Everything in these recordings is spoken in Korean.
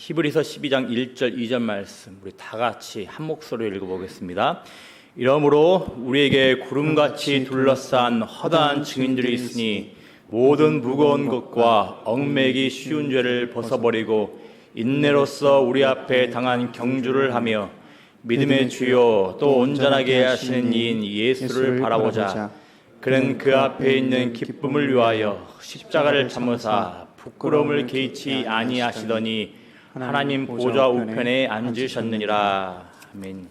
히브리서 12장 1절 2절 말씀 우리 다 같이 한 목소리로 읽어보겠습니다. 이러므로 우리에게 구름같이 둘러싼 허다한 증인들이 있으니 모든 무거운 것과 얽매기 쉬운 죄를 벗어버리고 인내로써 우리 앞에 당한 경주를 하며 믿음의 주요 또 온전하게 하시는 이인 예수를 바라보자. 그는 그 앞에 있는 기쁨을 위하여 십자가를 참으사 부끄러움을 개의치 아니하시더니 하나님 보좌 우편에 앉으셨느니라. 아멘.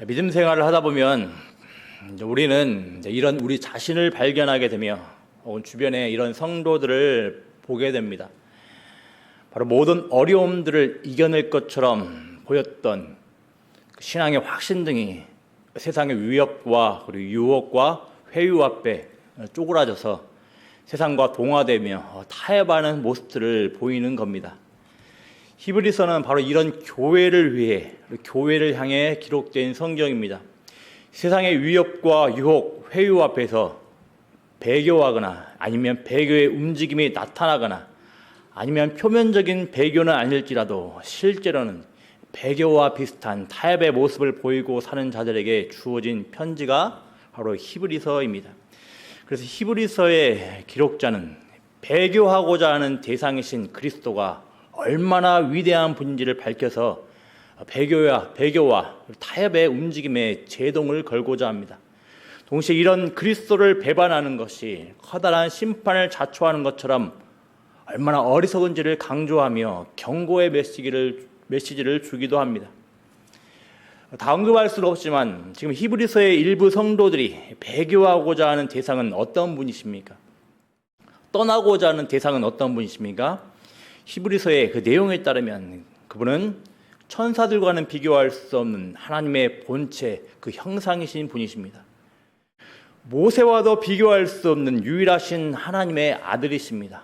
믿음 생활을 하다 보면 우리는 이런 우리 자신을 발견하게 되며 주변에 이런 성도들을 보게 됩니다. 바로 모든 어려움들을 이겨낼 것처럼 보였던 신앙의 확신 등이 세상의 위협과 그리고 유혹과 회유 앞에 쪼그라져서 세상과 동화되며 타협하는 모습들을 보이는 겁니다. 히브리서는 바로 이런 교회를 위해, 교회를 향해 기록된 성경입니다. 세상의 위협과 유혹, 회유 앞에서 배교하거나 아니면 배교의 움직임이 나타나거나 아니면 표면적인 배교는 아닐지라도 실제로는 배교와 비슷한 타협의 모습을 보이고 사는 자들에게 주어진 편지가 바로 히브리서입니다. 그래서 히브리서의 기록자는 배교하고자 하는 대상이신 그리스도가 얼마나 위대한 분인지를 밝혀서 배교와 타협의 움직임에 제동을 걸고자 합니다. 동시에 이런 그리스도를 배반하는 것이 커다란 심판을 자초하는 것처럼 얼마나 어리석은지를 강조하며 경고의 메시지를 주기도 합니다. 다 언급할 수는 없지만 지금 히브리서의 일부 성도들이 배교하고자 하는 대상은 어떤 분이십니까? 떠나고자 하는 대상은 어떤 분이십니까? 히브리서의 그 내용에 따르면 그분은 천사들과는 비교할 수 없는 하나님의 본체, 그 형상이신 분이십니다. 모세와도 비교할 수 없는 유일하신 하나님의 아들이십니다.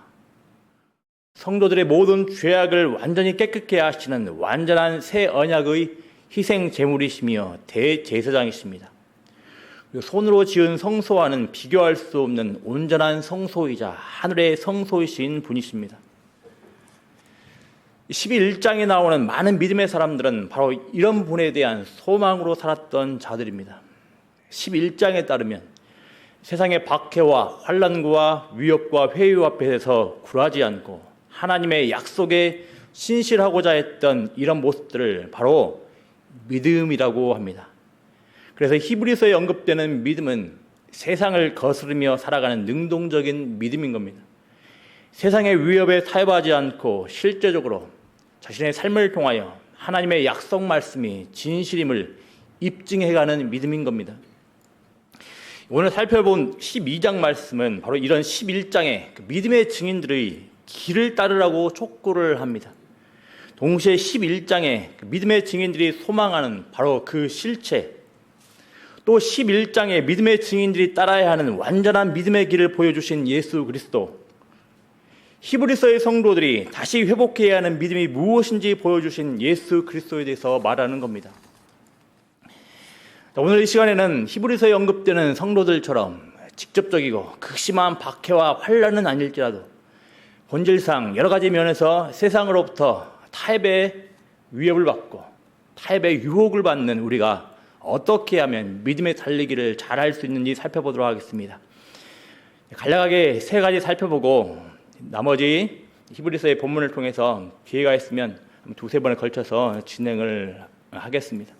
성도들의 모든 죄악을 완전히 깨끗게 하시는 완전한 새 언약의 희생 제물이시며 대제사장이십니다. 손으로 지은 성소와는 비교할 수 없는 온전한 성소이자 하늘의 성소이신 분이십니다. 11장에 나오는 많은 믿음의 사람들은 바로 이런 분에 대한 소망으로 살았던 자들입니다. 11장에 따르면 세상의 박해와 환난과 위협과 회유 앞에서 굴하지 않고 하나님의 약속에 신실하고자 했던 이런 모습들을 바로 믿음이라고 합니다. 그래서 히브리서에 언급되는 믿음은 세상을 거스르며 살아가는 능동적인 믿음인 겁니다. 세상의 위협에 타협하지 않고 실제적으로 자신의 삶을 통하여 하나님의 약속 말씀이 진실임을 입증해가는 믿음인 겁니다. 오늘 살펴본 12장 말씀은 바로 이런 11장의 믿음의 증인들의 길을 따르라고 촉구를 합니다. 동시에 11장에 믿음의 증인들이 소망하는 바로 그 실체, 또 11장에 믿음의 증인들이 따라야 하는 완전한 믿음의 길을 보여주신 예수 그리스도, 히브리서의 성도들이 다시 회복해야 하는 믿음이 무엇인지 보여주신 예수 그리스도에 대해서 말하는 겁니다. 오늘 이 시간에는 히브리서에 언급되는 성도들처럼 직접적이고 극심한 박해와 환난은 아닐지라도 본질상 여러 가지 면에서 세상으로부터 타협의 위협을 받고 타협의 유혹을 받는 우리가 어떻게 하면 믿음의 달리기를 잘할 수 있는지 살펴보도록 하겠습니다. 간략하게 세 가지 살펴보고 나머지 히브리서의 본문을 통해서 기회가 있으면 두세 번에 걸쳐서 진행을 하겠습니다.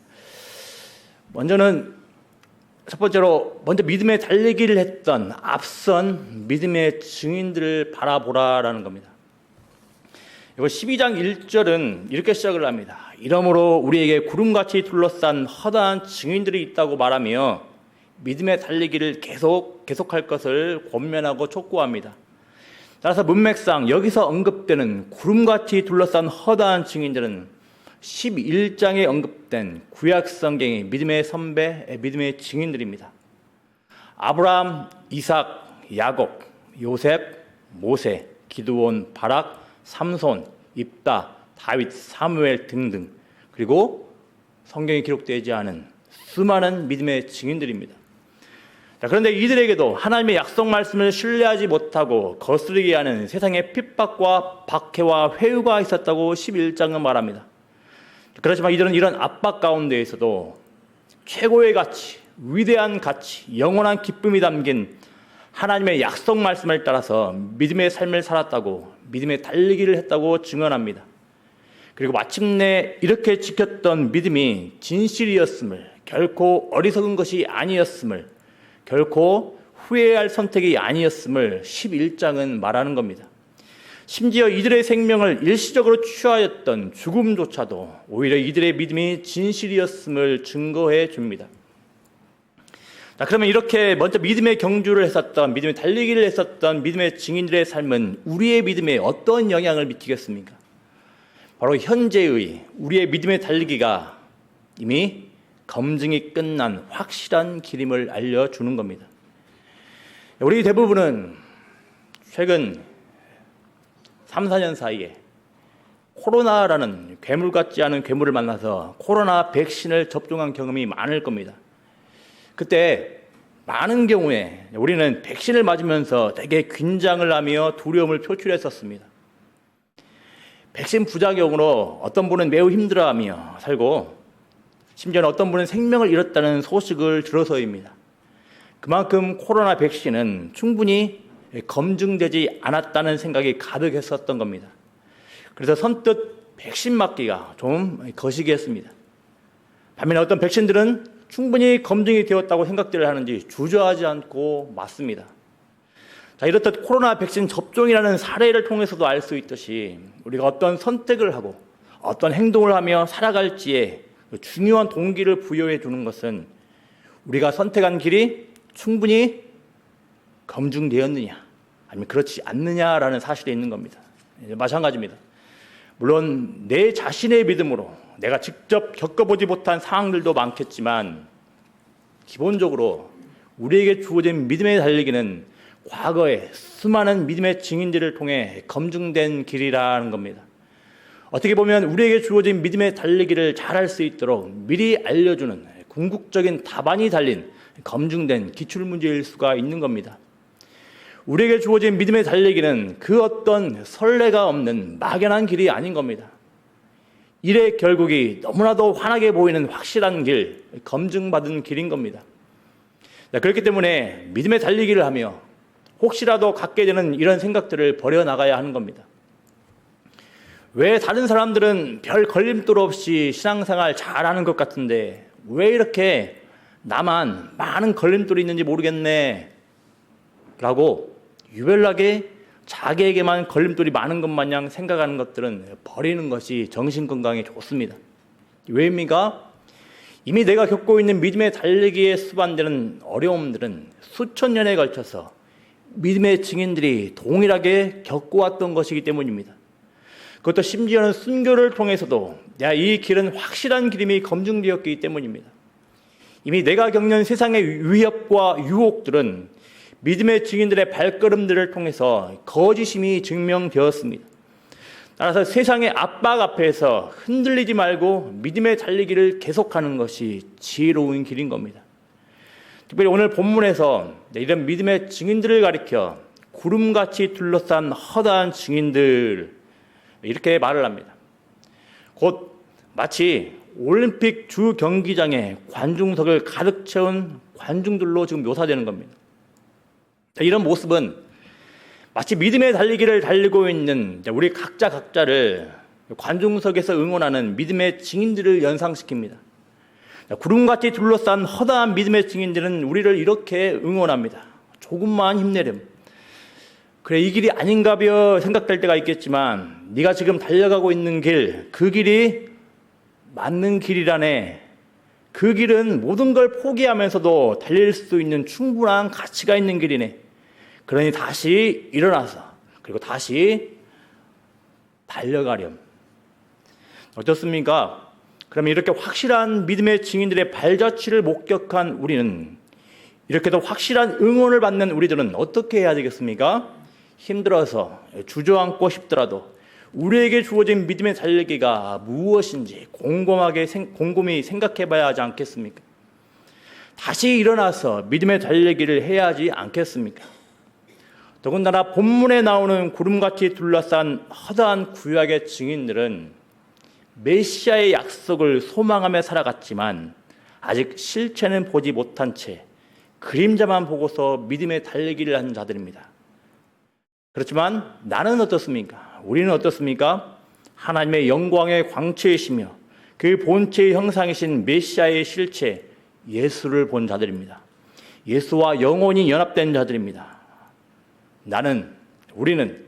첫 번째로 먼저 믿음의 달리기를 했던 앞선 믿음의 증인들을 바라보라라는 겁니다. 이거 12장 1절은 이렇게 시작을 합니다. 이러므로 우리에게 구름같이 둘러싼 허다한 증인들이 있다고 말하며 믿음의 달리기를 계속할 것을 권면하고 촉구합니다. 따라서 문맥상 여기서 언급되는 구름같이 둘러싼 허다한 증인들은 11장에 언급된 구약성경의 믿음의 선배, 믿음의 증인들입니다. 아브라함, 이삭, 야곱, 요셉, 모세, 기드온, 바락, 삼손, 입다, 다윗, 사무엘 등등, 그리고 성경에 기록되지 않은 수많은 믿음의 증인들입니다. 자, 그런데 이들에게도 하나님의 약속 말씀을 신뢰하지 못하고 거스르게 하는 세상의 핍박과 박해와 회유가 있었다고 11장은 말합니다. 그렇지만 이들은 이런 압박 가운데에서도 최고의 가치, 위대한 가치, 영원한 기쁨이 담긴 하나님의 약속 말씀을 따라서 믿음의 삶을 살았다고, 믿음의 달리기를 했다고 증언합니다. 그리고 마침내 이렇게 지켰던 믿음이 진실이었음을, 결코 어리석은 것이 아니었음을, 결코 후회할 선택이 아니었음을 11장은 말하는 겁니다. 심지어 이들의 생명을 일시적으로 취하였던 죽음조차도 오히려 이들의 믿음이 진실이었음을 증거해 줍니다. 자, 그러면 이렇게 먼저 믿음의 경주를 했었던, 믿음의 달리기를 했었던 믿음의 증인들의 삶은 우리의 믿음에 어떤 영향을 미치겠습니까? 바로 현재의 우리의 믿음의 달리기가 이미 검증이 끝난 확실한 길임을 알려주는 겁니다. 우리 대부분은 최근 3, 4년 사이에 코로나라는 괴물 같지 않은 괴물을 만나서 코로나 백신을 접종한 경험이 많을 겁니다. 그때 많은 경우에 우리는 백신을 맞으면서 되게 긴장을 하며 두려움을 표출했었습니다. 백신 부작용으로 어떤 분은 매우 힘들어하며 살고 심지어는 어떤 분은 생명을 잃었다는 소식을 들어서입니다. 그만큼 코로나 백신은 충분히 검증되지 않았다는 생각이 가득했었던 겁니다. 그래서 선뜻 백신 맞기가 좀 거시기했습니다. 반면에 어떤 백신들은 충분히 검증이 되었다고 생각들을 하는지 주저하지 않고 맞습니다. 자, 이렇듯 코로나 백신 접종이라는 사례를 통해서도 알 수 있듯이 우리가 어떤 선택을 하고 어떤 행동을 하며 살아갈지에 중요한 동기를 부여해 주는 것은 우리가 선택한 길이 충분히 검증되었느냐 아니면 그렇지 않느냐라는 사실이 있는 겁니다. 마찬가지입니다. 물론 내 자신의 믿음으로 내가 직접 겪어보지 못한 상황들도 많겠지만 기본적으로 우리에게 주어진 믿음의 달리기는 과거의 수많은 믿음의 증인들을 통해 검증된 길이라는 겁니다. 어떻게 보면 우리에게 주어진 믿음의 달리기를 잘할 수 있도록 미리 알려주는 궁극적인 답안이 달린 검증된 기출문제일 수가 있는 겁니다. 우리에게 주어진 믿음의 달리기는 그 어떤 설레가 없는 막연한 길이 아닌 겁니다. 일의 결국이 너무나도 환하게 보이는 확실한 길, 검증받은 길인 겁니다. 그렇기 때문에 믿음의 달리기를 하며 혹시라도 갖게 되는 이런 생각들을 버려나가야 하는 겁니다. 왜 다른 사람들은 별 걸림돌 없이 신앙생활 잘하는 것 같은데 왜 이렇게 나만 많은 걸림돌이 있는지 모르겠네 라고 유별나게 자기에게만 걸림돌이 많은 것 마냥 생각하는 것들은 버리는 것이 정신건강에 좋습니다. 왜입니까? 이미 내가 겪고 있는 믿음의 달리기에 수반되는 어려움들은 수천 년에 걸쳐서 믿음의 증인들이 동일하게 겪어왔던 것이기 때문입니다. 그것도 심지어는 순교를 통해서도 이 길은 확실한 길임이 검증되었기 때문입니다. 이미 내가 겪는 세상의 위협과 유혹들은 믿음의 증인들의 발걸음들을 통해서 거짓임이 증명되었습니다. 따라서 세상의 압박 앞에서 흔들리지 말고 믿음의 달리기를 계속하는 것이 지혜로운 길인 겁니다. 특별히 오늘 본문에서 이런 믿음의 증인들을 가리켜 구름같이 둘러싼 허다한 증인들 이렇게 말을 합니다. 곧 마치 올림픽 주 경기장에 관중석을 가득 채운 관중들로 지금 묘사되는 겁니다. 이런 모습은 마치 믿음의 달리기를 달리고 있는 우리 각자를 관중석에서 응원하는 믿음의 증인들을 연상시킵니다. 구름같이 둘러싼 허다한 믿음의 증인들은 우리를 이렇게 응원합니다. 조금만 힘내렴. 그래, 이 길이 아닌가벼 생각될 때가 있겠지만 네가 지금 달려가고 있는 길, 그 길이 맞는 길이라네. 그 길은 모든 걸 포기하면서도 달릴 수 있는 충분한 가치가 있는 길이네. 그러니 다시 일어나서 그리고 다시 달려가렴. 어떻습니까? 그러면 이렇게 확실한 믿음의 증인들의 발자취를 목격한 우리는, 이렇게도 확실한 응원을 받는 우리들은 어떻게 해야 되겠습니까? 힘들어서 주저앉고 싶더라도 우리에게 주어진 믿음의 달리기가 무엇인지 곰곰이 생각해 봐야 하지 않겠습니까? 다시 일어나서 믿음의 달리기를 해야 하지 않겠습니까? 더군다나 본문에 나오는 구름같이 둘러싼 허다한 구약의 증인들은 메시아의 약속을 소망하며 살아갔지만 아직 실체는 보지 못한 채 그림자만 보고서 믿음의 달리기를 한 자들입니다. 그렇지만 나는 어떻습니까? 우리는 어떻습니까? 하나님의 영광의 광채이시며 그 본체의 형상이신 메시아의 실체 예수를 본 자들입니다. 예수와 영원히 연합된 자들입니다. 우리는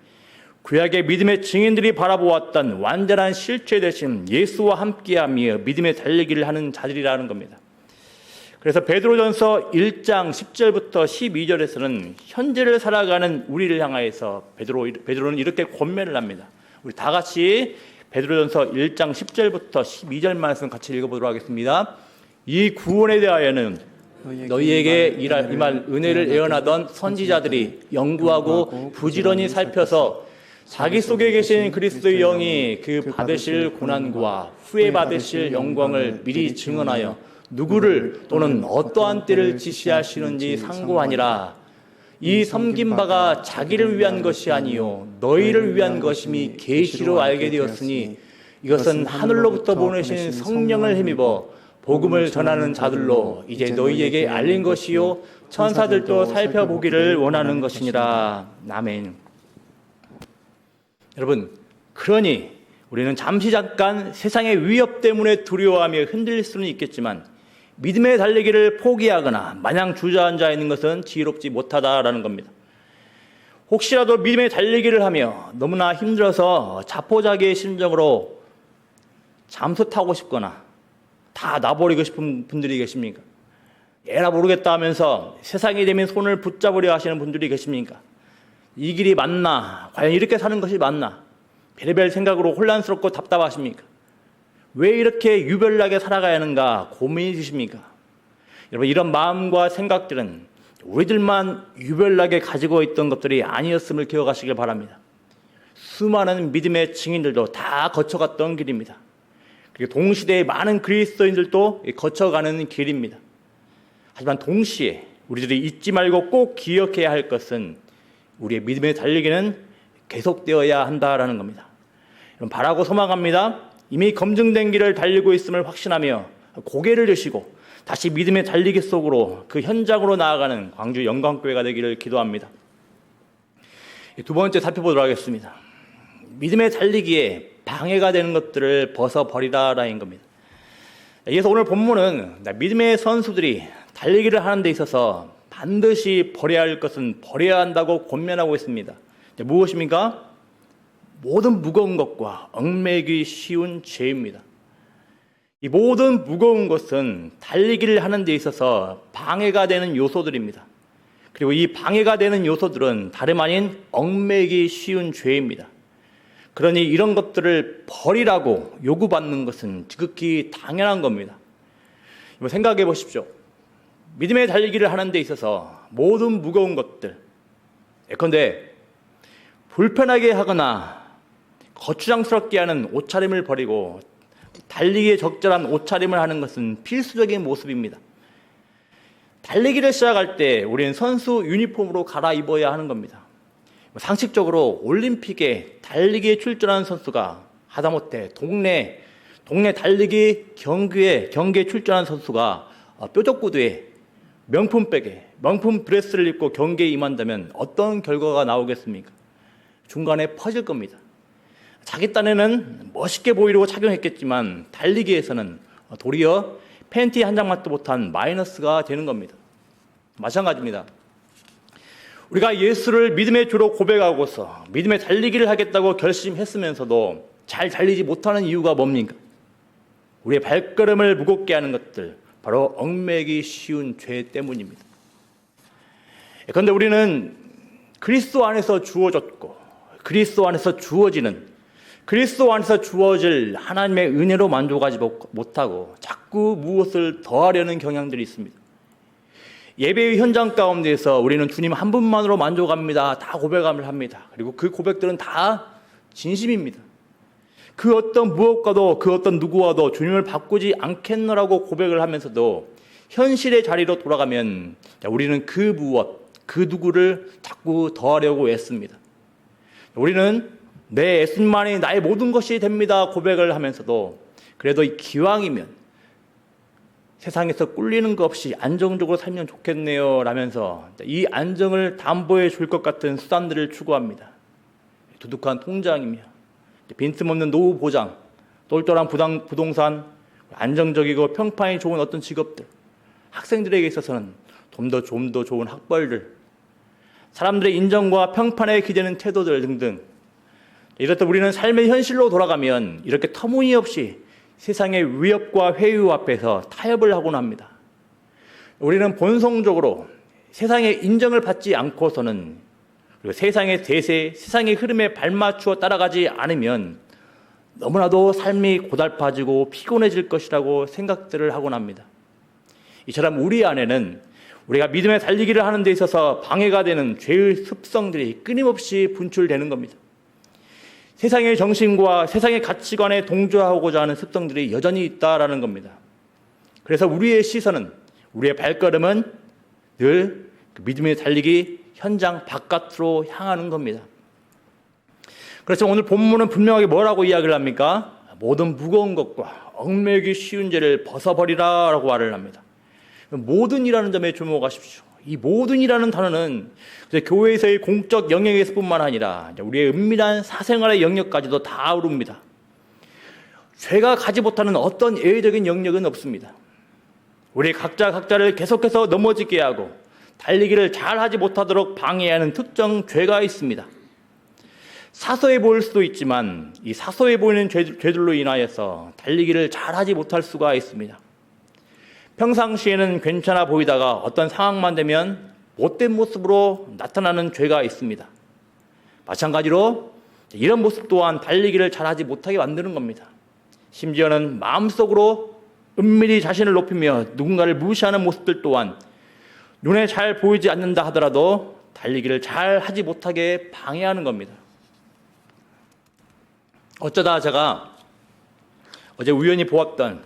구약의 믿음의 증인들이 바라보았던 완전한 실체 대신 예수와 함께하며 믿음의 달리기를 하는 자들이라는 겁니다. 그래서 베드로전서 1장 10절부터 12절에서는 현재를 살아가는 우리를 향하여서 베드로는 이렇게 권면을 합니다. 우리 다 같이 베드로전서 1장 10절부터 12절 말씀 같이 읽어보도록 하겠습니다. 이 구원에 대하여는 너희에게 임할 은혜를 예언하던 선지자들이 연구하고 부지런히 살펴서 자기 속에 계신 그리스도의 영이 그 받으실 고난과 후에 받으실 영광을 미리 증언하여 누구를 또는 어떠한 때를 지시하시는지 상고하니라. 이 섬긴 바가 자기를 위한 것이 아니요 너희를 위한 것임이 계시로 알게 되었으니 이것은 하늘로부터 보내신 성령을 힘입어 복음을 전하는 자들로 이제 너희에게 알린 것이요 천사들도 살펴보기를 원하는 것이니라. 아멘. 여러분, 그러니 우리는 잠깐 세상의 위협 때문에 두려워하며 흔들릴 수는 있겠지만 믿음의 달리기를 포기하거나 마냥 주저앉아 있는 것은 지혜롭지 못하다라는 겁니다. 혹시라도 믿음의 달리기를 하며 너무나 힘들어서 자포자기의 심정으로 잠수 타고 싶거나 다 놔버리고 싶은 분들이 계십니까? 에라 모르겠다 하면서 세상이 되면 손을 붙잡으려 하시는 분들이 계십니까? 이 길이 맞나? 과연 이렇게 사는 것이 맞나? 별의별 생각으로 혼란스럽고 답답하십니까? 왜 이렇게 유별나게 살아가야 하는가 고민이 드십니까? 여러분, 이런 마음과 생각들은 우리들만 유별나게 가지고 있던 것들이 아니었음을 기억하시길 바랍니다. 수많은 믿음의 증인들도 다 거쳐갔던 길입니다. 그리고 동시대의 많은 그리스도인들도 거쳐가는 길입니다. 하지만 동시에 우리들이 잊지 말고 꼭 기억해야 할 것은 우리의 믿음의 달리기는 계속되어야 한다라는 겁니다. 여러분, 바라고 소망합니다. 이미 검증된 길을 달리고 있음을 확신하며 고개를 드시고 다시 믿음의 달리기 속으로 그 현장으로 나아가는 광주 영광교회가 되기를 기도합니다. 두 번째 살펴보도록 하겠습니다. 믿음의 달리기에 방해가 되는 것들을 벗어버리라라는 겁니다. 그래서 오늘 본문은 믿음의 선수들이 달리기를 하는 데 있어서 반드시 버려야 할 것은 버려야 한다고 권면하고 있습니다. 무엇입니까? 모든 무거운 것과 얽매이기 쉬운 죄입니다. 이 모든 무거운 것은 달리기를 하는 데 있어서 방해가 되는 요소들입니다. 그리고 이 방해가 되는 요소들은 다름 아닌 얽매이기 쉬운 죄입니다. 그러니 이런 것들을 버리라고 요구받는 것은 지극히 당연한 겁니다. 생각해 보십시오. 믿음의 달리기를 하는 데 있어서 모든 무거운 것들, 예컨대 불편하게 하거나 거추장스럽게 하는 옷차림을 버리고 달리기에 적절한 옷차림을 하는 것은 필수적인 모습입니다. 달리기를 시작할 때 우리는 선수 유니폼으로 갈아입어야 하는 겁니다. 상식적으로 올림픽에 달리기에 출전하는 선수가 하다못해 동네 달리기 경기에 출전하는 선수가 뾰족 구두에 명품백에 명품 드레스를 입고 경기에 임한다면 어떤 결과가 나오겠습니까? 중간에 퍼질 겁니다. 자기 딴에는 멋있게 보이려고 착용했겠지만 달리기에서는 도리어 팬티 한 장만도 못한 마이너스가 되는 겁니다. 마찬가지입니다. 우리가 예수를 믿음의 주로 고백하고서 믿음의 달리기를 하겠다고 결심했으면서도 잘 달리지 못하는 이유가 뭡니까? 우리의 발걸음을 무겁게 하는 것들, 바로 얽매이기 쉬운 죄 때문입니다. 그런데 우리는 그리스도 안에서 주어졌고 그리스도 안에서 주어지는 그리스도 안에서 주어질 하나님의 은혜로 만족하지 못하고 자꾸 무엇을 더하려는 경향들이 있습니다. 예배의 현장 가운데에서 우리는 주님 한 분만으로 만족합니다. 다 고백함을 합니다. 그리고 그 고백들은 다 진심입니다. 그 어떤 무엇과도 그 어떤 누구와도 주님을 바꾸지 않겠노라고 고백을 하면서도 현실의 자리로 돌아가면 우리는 그 무엇, 그 누구를 자꾸 더하려고 애씁니다. 우리는 내 애씀만이 나의 모든 것이 됩니다 고백을 하면서도 그래도 기왕이면 세상에서 꿀리는 거 없이 안정적으로 살면 좋겠네요 라면서 이 안정을 담보해 줄 것 같은 수단들을 추구합니다. 두둑한 통장이며 빈틈없는 노후 보장, 똘똘한 부동산, 안정적이고 평판이 좋은 어떤 직업들, 학생들에게 있어서는 좀 더 좋은 학벌들, 사람들의 인정과 평판에 기대는 태도들 등등. 이렇듯 우리는 삶의 현실로 돌아가면 이렇게 터무니없이 세상의 위협과 회유 앞에서 타협을 하곤 합니다. 우리는 본성적으로 세상의 인정을 받지 않고서는 그리고 세상의 대세, 세상의 흐름에 발맞추어 따라가지 않으면 너무나도 삶이 고달파지고 피곤해질 것이라고 생각들을 하곤 합니다. 이처럼 우리 안에는 우리가 믿음의 달리기를 하는 데 있어서 방해가 되는 죄의 습성들이 끊임없이 분출되는 겁니다. 세상의 정신과 세상의 가치관에 동조하고자 하는 습성들이 여전히 있다라는 겁니다. 그래서 우리의 시선은, 우리의 발걸음은 늘 그 믿음의 달리기 현장 바깥으로 향하는 겁니다. 그래서 오늘 본문은 분명하게 뭐라고 이야기를 합니까? 모든 무거운 것과 얽매이기 쉬운 죄를 벗어버리라 라고 말을 합니다. 모든이라는 점에 주목하십시오. 이 모든이라는 단어는 교회에서의 공적 영역에서뿐만 아니라 우리의 은밀한 사생활의 영역까지도 다 아우릅니다. 죄가 가지 못하는 어떤 예외적인 영역은 없습니다. 우리 각자를 계속해서 넘어지게 하고 달리기를 잘 하지 못하도록 방해하는 특정 죄가 있습니다. 사소해 보일 수도 있지만 이 사소해 보이는 죄들로 인하여서 달리기를 잘 하지 못할 수가 있습니다. 평상시에는 괜찮아 보이다가 어떤 상황만 되면 못된 모습으로 나타나는 죄가 있습니다. 마찬가지로 이런 모습 또한 달리기를 잘하지 못하게 만드는 겁니다. 심지어는 마음속으로 은밀히 자신을 높이며 누군가를 무시하는 모습들 또한 눈에 잘 보이지 않는다 하더라도 달리기를 잘 하지 못하게 방해하는 겁니다. 어쩌다 제가 어제 우연히 보았던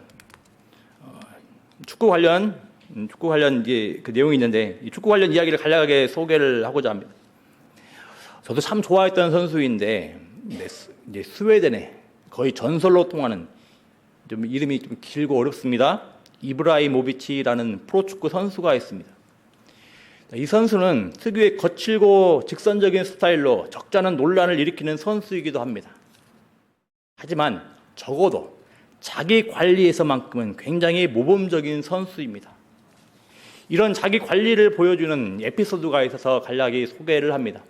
축구 관련 이제 그 내용이 있는데 이 축구 관련 이야기를 간략하게 소개를 하고자 합니다. 저도 참 좋아했던 선수인데 이제 스웨덴의 거의 전설로 통하는 좀 이름이 좀 길고 어렵습니다. 이브라이모비치라는 프로축구 선수가 있습니다. 이 선수는 특유의 거칠고 직선적인 스타일로 적잖은 논란을 일으키는 선수이기도 합니다. 하지만 적어도 자기 관리에서만큼은 굉장히 모범적인 선수입니다. 이런 자기 관리를 보여주는 에피소드가 있어서 간략히 소개를 합니다.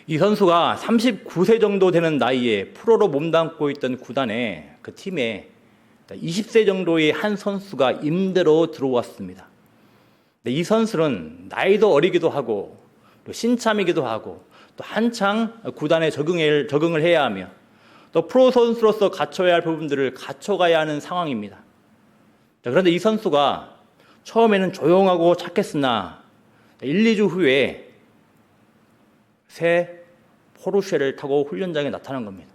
이 선수가 39세 정도 되는 나이에 프로로 몸담고 있던 구단에 그 팀에 20세 정도의 한 선수가 임대로 들어왔습니다. 이 선수는 나이도 어리기도 하고 또 신참이기도 하고 또 한창 구단에 적응을 해야 하며 또 프로 선수로서 갖춰야 할 부분들을 갖춰가야 하는 상황입니다. 그런데 이 선수가 처음에는 조용하고 착했으나 1, 2주 후에 새 포르쉐를 타고 훈련장에 나타난 겁니다.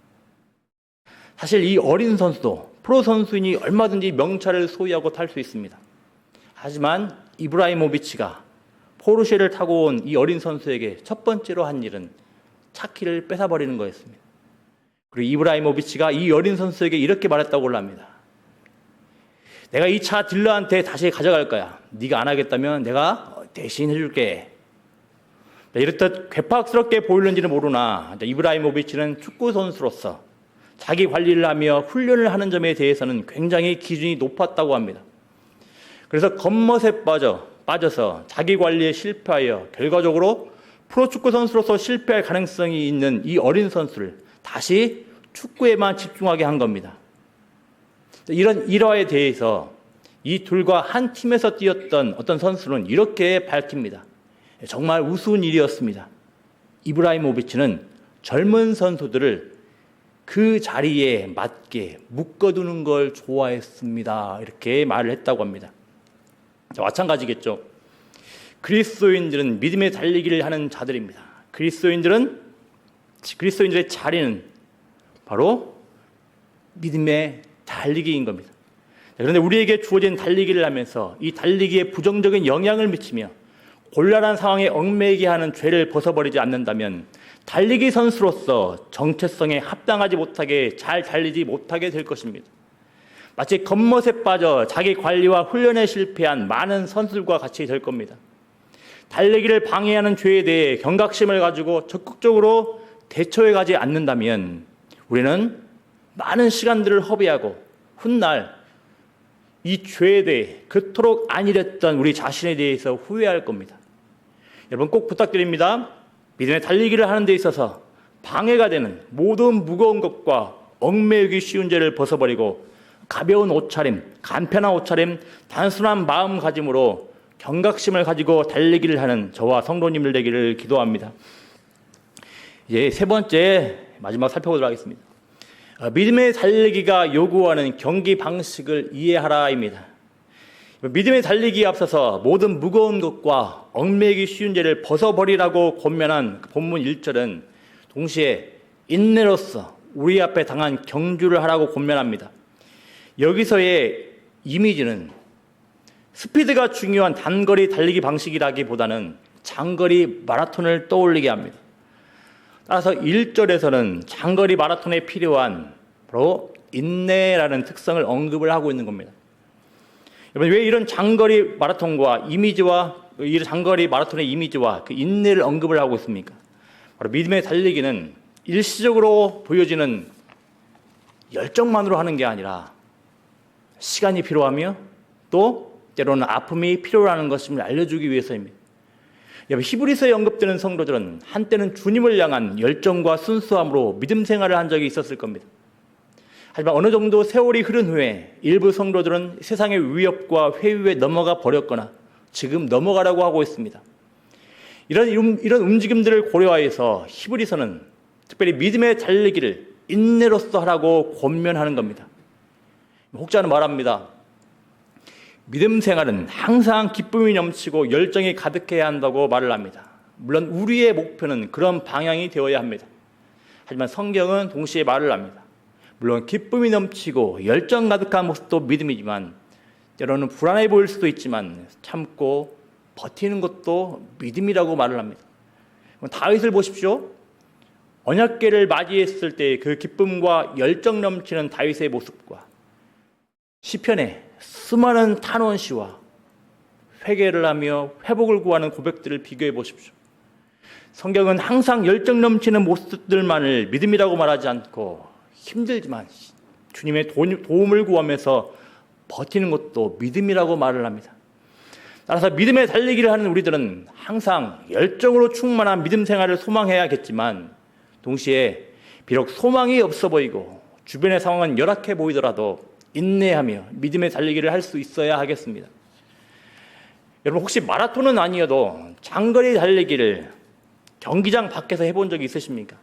사실 이 어린 선수도 프로 선수이니 얼마든지 명차를 소유하고 탈 수 있습니다. 하지만 이브라이모비치가 포르쉐를 타고 온 이 어린 선수에게 첫 번째로 한 일은 차 키를 뺏어버리는 거였습니다. 그리고 이브라이모비치가 이 어린 선수에게 이렇게 말했다고 합니다. 내가 이 차 딜러한테 다시 가져갈 거야. 네가 안 하겠다면 내가 대신 해줄게. 이렇듯 괴팍스럽게 보이는지는 모르나 이브라이모비치는 축구 선수로서 자기 관리를 하며 훈련을 하는 점에 대해서는 굉장히 기준이 높았다고 합니다. 그래서 겉멋에 빠져서 자기 관리에 실패하여 결과적으로 프로축구 선수로서 실패할 가능성이 있는 이 어린 선수를 다시 축구에만 집중하게 한 겁니다. 이런 일화에 대해서 이 둘과 한 팀에서 뛰었던 어떤 선수는 이렇게 밝힙니다. 정말 우스운 일이었습니다. 이브라이모비치는 젊은 선수들을 그 자리에 맞게 묶어두는 걸 좋아했습니다. 이렇게 말을 했다고 합니다. 마찬가지겠죠. 그리스도인들은 믿음의 달리기를 하는 자들입니다. 그리스도인들의 자리는 바로 믿음의 달리기인 겁니다. 그런데 우리에게 주어진 달리기를 하면서 이 달리기에 부정적인 영향을 미치며 곤란한 상황에 얽매이게 하는 죄를 벗어버리지 않는다면 달리기 선수로서 정체성에 합당하지 못하게 잘 달리지 못하게 될 것입니다. 마치 겉멋에 빠져 자기 관리와 훈련에 실패한 많은 선수들과 같이 될 겁니다. 달리기를 방해하는 죄에 대해 경각심을 가지고 적극적으로 대처해 가지 않는다면 우리는 많은 시간들을 허비하고 훗날 이 죄에 대해 그토록 안일했던 우리 자신에 대해서 후회할 겁니다. 여러분 꼭 부탁드립니다. 믿음의 달리기를 하는 데 있어서 방해가 되는 모든 무거운 것과 얽매이기 쉬운 죄를 벗어버리고 가벼운 옷차림, 간편한 옷차림, 단순한 마음가짐으로 경각심을 가지고 달리기를 하는 저와 성도님들 되기를 기도합니다. 이제 세 번째 마지막 살펴보도록 하겠습니다. 믿음의 달리기가 요구하는 경기 방식을 이해하라입니다. 믿음의 달리기에 앞서서 모든 무거운 것과 얽매이기 쉬운 죄를 벗어버리라고 권면한 본문 1절은 동시에 인내로서 우리 앞에 당한 경주를 하라고 권면합니다. 여기서의 이미지는 스피드가 중요한 단거리 달리기 방식이라기보다는 장거리 마라톤을 떠올리게 합니다. 따라서 1절에서는 장거리 마라톤에 필요한 바로 인내라는 특성을 언급을 하고 있는 겁니다. 여러분, 왜 이런 장거리 마라톤과 이 장거리 마라톤의 이미지와 그 인내를 언급을 하고 있습니까? 바로 믿음의 달리기는 일시적으로 보여지는 열정만으로 하는 게 아니라 시간이 필요하며 또 때로는 아픔이 필요라는 것임을 알려주기 위해서입니다. 히브리서에 언급되는 성도들은 한때는 주님을 향한 열정과 순수함으로 믿음 생활을 한 적이 있었을 겁니다. 하지만 어느 정도 세월이 흐른 후에 일부 성도들은 세상의 위협과 회유에 넘어가 버렸거나 지금 넘어가려고 하고 있습니다. 이런 움직임들을 고려하여서 히브리서는 특별히 믿음의 달리기를 인내로서 하라고 권면하는 겁니다. 혹자는 말합니다. 믿음 생활은 항상 기쁨이 넘치고 열정이 가득해야 한다고 말을 합니다. 물론 우리의 목표는 그런 방향이 되어야 합니다. 하지만 성경은 동시에 말을 합니다. 물론 기쁨이 넘치고 열정 가득한 모습도 믿음이지만 때로는 불안해 보일 수도 있지만 참고 버티는 것도 믿음이라고 말을 합니다. 다윗을 보십시오. 언약궤를 맞이했을 때 그 기쁨과 열정 넘치는 다윗의 모습과 시편에 수많은 탄원시와 회개를 하며 회복을 구하는 고백들을 비교해 보십시오. 성경은 항상 열정 넘치는 모습들만을 믿음이라고 말하지 않고 힘들지만 주님의 도움을 구하면서 버티는 것도 믿음이라고 말을 합니다. 따라서 믿음의 달리기를 하는 우리들은 항상 열정으로 충만한 믿음 생활을 소망해야겠지만 동시에 비록 소망이 없어 보이고 주변의 상황은 열악해 보이더라도 인내하며 믿음의 달리기를 할 수 있어야 하겠습니다. 여러분 혹시 마라톤은 아니어도 장거리 달리기를 경기장 밖에서 해본 적이 있으십니까?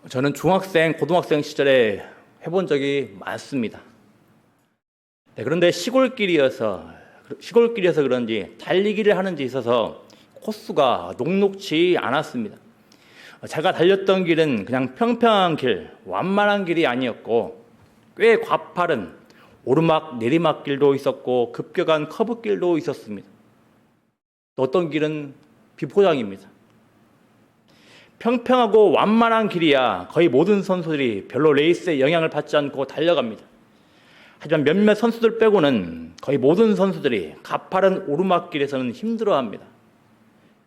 저는 중학생, 고등학생 시절에 해본 적이 많습니다. 그런데 시골길이어서 그런지 달리기를 하는 데 있어서 코스가 녹록지 않았습니다. 제가 달렸던 길은 그냥 평평한 길, 완만한 길이 아니었고 꽤 가파른 오르막 내리막길도 있었고 급격한 커브길도 있었습니다. 또 어떤 길은 비포장입니다. 평평하고 완만한 길이야 거의 모든 선수들이 별로 레이스에 영향을 받지 않고 달려갑니다. 하지만 몇몇 선수들 빼고는 거의 모든 선수들이 가파른 오르막길에서는 힘들어합니다.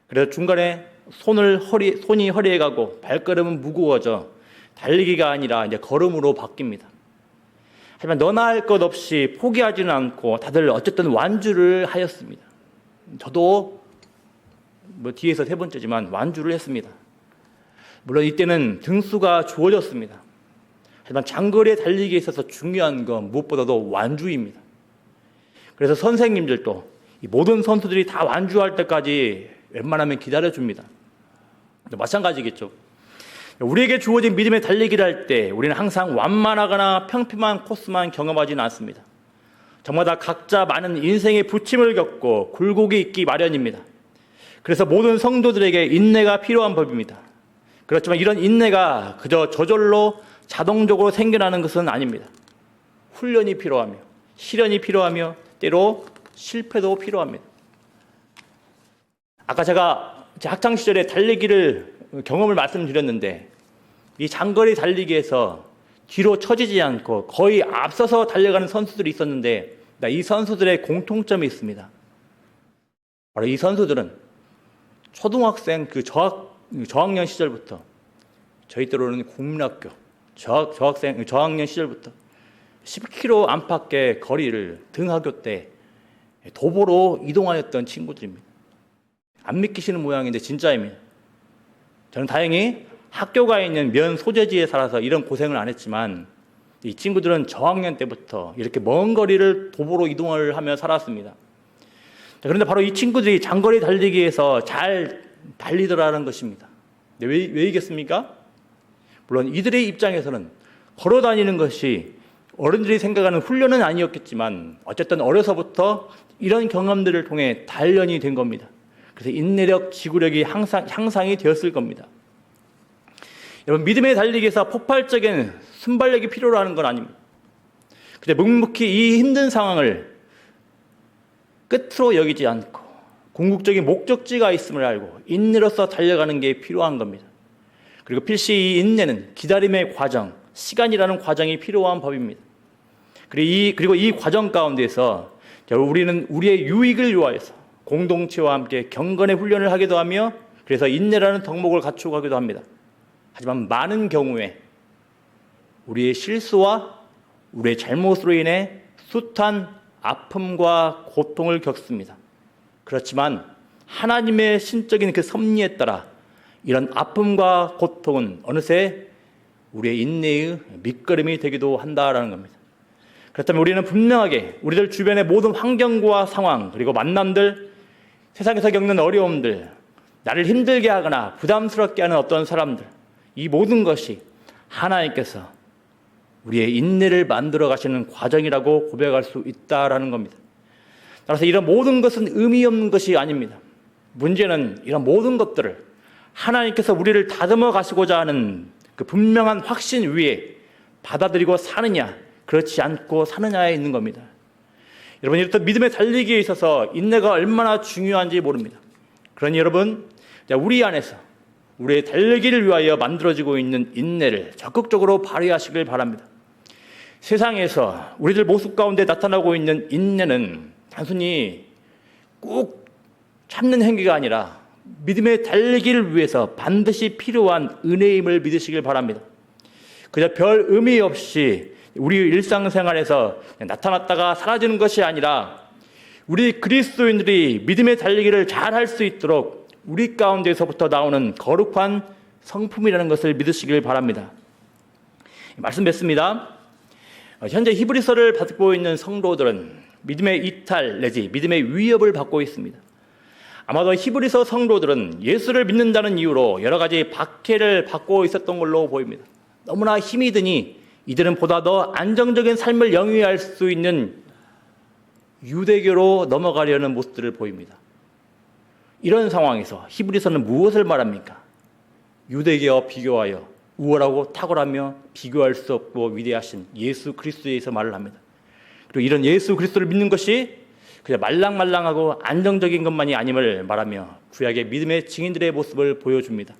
그래서 중간에 손이 허리에 가고 발걸음은 무거워져 달리기가 아니라 이제 걸음으로 바뀝니다. 하지만 너나 할 것 없이 포기하지는 않고 다들 어쨌든 완주를 하였습니다. 저도 뒤에서 세 번째지만 완주를 했습니다. 물론 이때는 등수가 주어졌습니다. 하지만 장거리에 달리기에 있어서 중요한 건 무엇보다도 완주입니다. 그래서 선생님들도 이 모든 선수들이 다 완주할 때까지 웬만하면 기다려줍니다. 마찬가지겠죠. 우리에게 주어진 믿음의 달리기를 할 때 우리는 항상 완만하거나 평평한 코스만 경험하지는 않습니다. 저마다 각자 많은 인생의 부침을 겪고 굴곡이 있기 마련입니다. 그래서 모든 성도들에게 인내가 필요한 법입니다. 그렇지만 이런 인내가 그저 저절로 자동적으로 생겨나는 것은 아닙니다. 훈련이 필요하며 시련이 필요하며 때로 실패도 필요합니다. 아까 제가 제 학창 시절에 달리기를 경험을 말씀드렸는데 이 장거리 달리기에서 뒤로 처지지 않고 거의 앞서서 달려가는 선수들이 있었는데 이 선수들의 공통점이 있습니다. 바로 이 선수들은 초등학생 저학년 시절부터 저희 때로는 국민학교 저학년 시절부터 10km 안팎의 거리를 등하교 때 도보로 이동하였던 친구들입니다. 안 믿기시는 모양인데 진짜입니다. 저는 다행히 학교가 있는 면 소재지에 살아서 이런 고생을 안 했지만 이 친구들은 저학년 때부터 이렇게 먼 거리를 도보로 이동을 하며 살았습니다. 그런데 바로 이 친구들이 장거리 달리기에서 잘 달리더라는 것입니다. 왜이겠습니까? 물론 이들의 입장에서는 걸어 다니는 것이 어른들이 생각하는 훈련은 아니었겠지만 어쨌든 어려서부터 이런 경험들을 통해 단련이 된 겁니다. 그래서 인내력, 지구력이 향상이 되었을 겁니다. 여러분, 믿음의 달리기에서 폭발적인 순발력이 필요로 하는 건 아닙니다. 근데 묵묵히 이 힘든 상황을 끝으로 여기지 않고 궁극적인 목적지가 있음을 알고 인내로서 달려가는 게 필요한 겁니다. 그리고 필시 이 인내는 기다림의 과정, 시간이라는 과정이 필요한 법입니다. 그리고 이 과정 가운데서 우리는 우리의 유익을 위하여서 공동체와 함께 경건의 훈련을 하기도 하며 그래서 인내라는 덕목을 갖추고 하기도 합니다. 하지만 많은 경우에 우리의 실수와 우리의 잘못으로 인해 숱한 아픔과 고통을 겪습니다. 그렇지만 하나님의 신적인 그 섭리에 따라 이런 아픔과 고통은 어느새 우리의 인내의 밑거름이 되기도 한다라는 겁니다. 그렇다면 우리는 분명하게 우리들 주변의 모든 환경과 상황 그리고 만남들, 세상에서 겪는 어려움들, 나를 힘들게 하거나 부담스럽게 하는 어떤 사람들, 이 모든 것이 하나님께서 우리의 인내를 만들어 가시는 과정이라고 고백할 수 있다라는 겁니다. 따라서 이런 모든 것은 의미 없는 것이 아닙니다. 문제는 이런 모든 것들을 하나님께서 우리를 다듬어 가시고자 하는 그 분명한 확신 위에 받아들이고 사느냐, 그렇지 않고 사느냐에 있는 겁니다. 여러분, 이렇듯 믿음의 달리기에 있어서 인내가 얼마나 중요한지 모릅니다. 그러니 여러분, 우리 안에서 우리의 달리기를 위하여 만들어지고 있는 인내를 적극적으로 발휘하시길 바랍니다. 세상에서 우리들 모습 가운데 나타나고 있는 인내는 단순히 꼭 참는 행위가 아니라 믿음의 달리기를 위해서 반드시 필요한 은혜임을 믿으시길 바랍니다. 그저 별 의미 없이 우리 일상생활에서 나타났다가 사라지는 것이 아니라 우리 그리스도인들이 믿음의 달리기를 잘 할 수 있도록 우리 가운데서부터 나오는 거룩한 성품이라는 것을 믿으시길 바랍니다. 말씀 뵙습니다. 현재 히브리서를 받고 있는 성도들은 믿음의 이탈 내지 믿음의 위협을 받고 있습니다. 아마도 히브리서 성도들은 예수를 믿는다는 이유로 여러 가지 박해를 받고 있었던 걸로 보입니다. 너무나 힘이 드니 이들은 보다 더 안정적인 삶을 영위할 수 있는 유대교로 넘어가려는 모습들을 보입니다. 이런 상황에서 히브리서는 무엇을 말합니까? 유대교와 비교하여 우월하고 탁월하며 비교할 수 없고 위대하신 예수 그리스도에 대해서 말을 합니다. 그리고 이런 예수 그리스도를 믿는 것이 그냥 말랑말랑하고 안정적인 것만이 아님을 말하며 구약의 믿음의 증인들의 모습을 보여줍니다.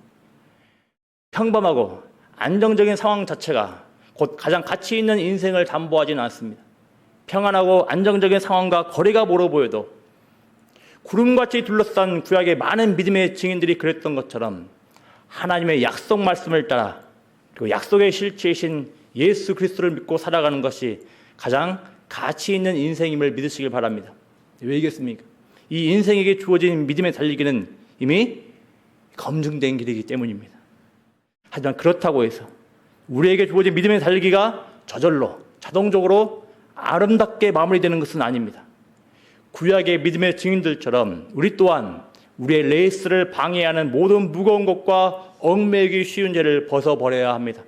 평범하고 안정적인 상황 자체가 곧 가장 가치 있는 인생을 담보하지는 않습니다. 평안하고 안정적인 상황과 거리가 멀어 보여도 구름같이 둘러싼 구약의 많은 믿음의 증인들이 그랬던 것처럼 하나님의 약속 말씀을 따라 그리고 약속의 실체이신 예수 그리스도를 믿고 살아가는 것이 가장 가치 있는 인생임을 믿으시길 바랍니다. 왜이겠습니까? 이 인생에게 주어진 믿음의 달리기는 이미 검증된 길이기 때문입니다. 하지만 그렇다고 해서 우리에게 주어진 믿음의 달리기가 저절로 자동적으로 아름답게 마무리되는 것은 아닙니다. 구약의 믿음의 증인들처럼 우리 또한 우리의 레이스를 방해하는 모든 무거운 것과 얽매이기 쉬운 죄를 벗어버려야 합니다.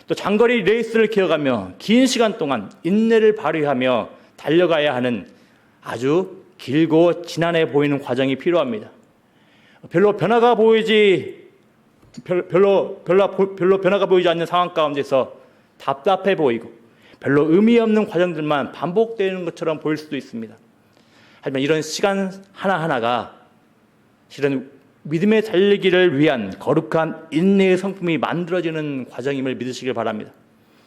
또 장거리 레이스를 기억하며 긴 시간 동안 인내를 발휘하며 달려가야 하는 아주 길고 지난해 보이는 과정이 필요합니다. 별로 변화가 보이지 않는 상황 가운데서 답답해 보이고 별로 의미 없는 과정들만 반복되는 것처럼 보일 수도 있습니다. 하지만 이런 시간 하나하나가 실은 믿음의 달리기를 위한 거룩한 인내의 성품이 만들어지는 과정임을 믿으시길 바랍니다.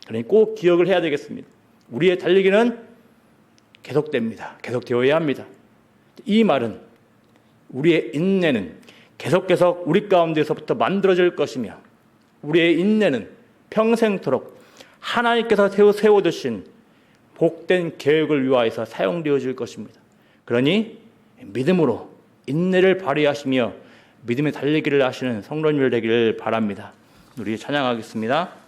그러니 꼭 기억을 해야 되겠습니다. 우리의 달리기는 계속됩니다. 계속되어야 합니다. 이 말은 우리의 인내는 계속 우리 가운데서부터 만들어질 것이며 우리의 인내는 평생토록 하나님께서 세워두신 복된 계획을 위하여서 사용되어질 것입니다. 그러니 믿음으로 인내를 발휘하시며 믿음의 달리기를 하시는 성도님들 되기를 바랍니다. 우리 찬양하겠습니다.